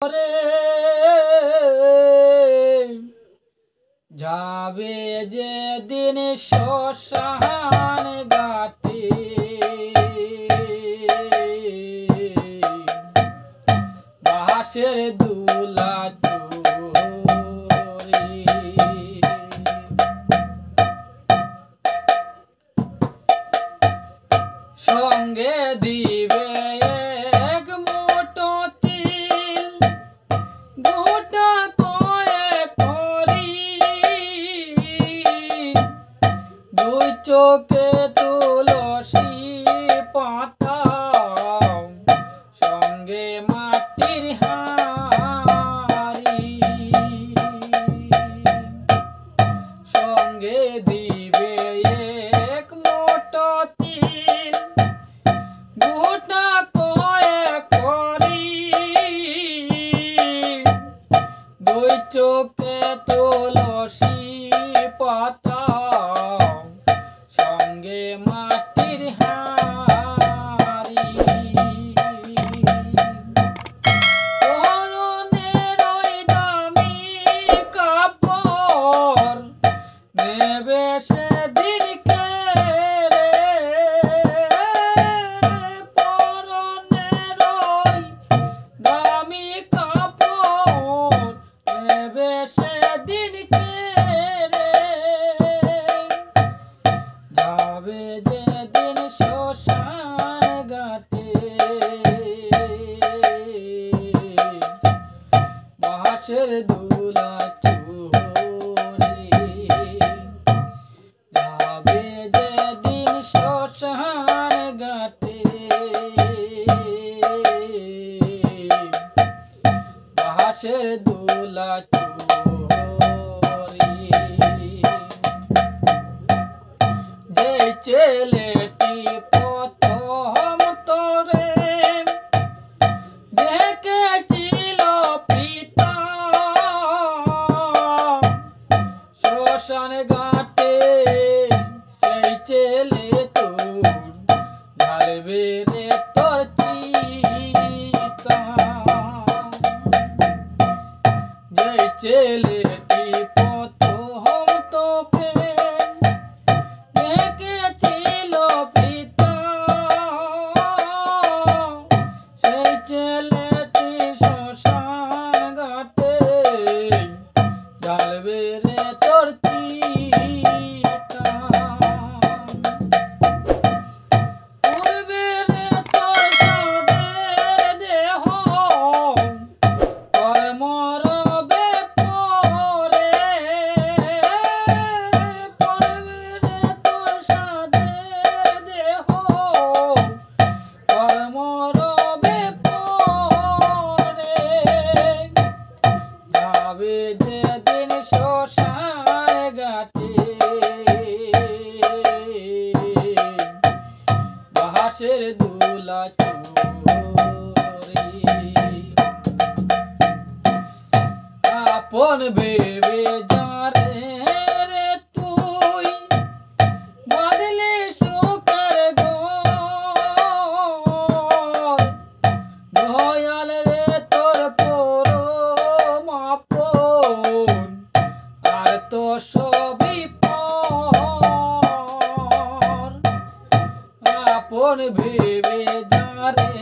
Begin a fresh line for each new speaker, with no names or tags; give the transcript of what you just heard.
করে যাবে যেদিন শ্মশান ঘাটে বাঁশের দুলা চড়ে সঙ্গে দিবে এক মুঠো তিল গোটা কয়েক করি দুই চোখে তুলসী পাতা সঙ্গে মাটির হাঁড়ি সঙ্গে দিবে এক মুঠো তিল গোটা কয়েক করি দুই চোখে তুলসী পাতা সঙ্গে মাটির হাঁড়ি পরনের ওই দামি কাপড় নেবে সেদিন কে রে পরনের ওই দামি কাপড় নেবে সেদিন কে রে যাবে যেদিন শ্মশান ঘাটে বাঁশের দুলা চড়ে যাবে যেদিন শ্মশান ঘাটে বাঁশের দুলা চড়ে যে ছেলেটি প্রথম তোরে দেখেছিল পিতা শ্মশান ঘাটে সেই ছেলে তোর ঢালবে রে তোর চিতা যে ছেলেটি প্রথম তোকে দেখেছিল পিতা সেই ছেলেটি শ্মশান ঘাটে ঢালবে রে তোর চিতা উড়বে রে তোর সাদের দেহ পর মরবে পরে পড়বে রে তোর সাদের দেহ পর মরবে পরে যাবে যেদিন শ্মশান ঘাটে বাঁশের দুলা চড়ে আপন ভেবে যারে রে তুই বাঁধলি সুখের ঘর দয়াল রে তোর পরম আপন আর তো সবই পর আপন ভেবে যারে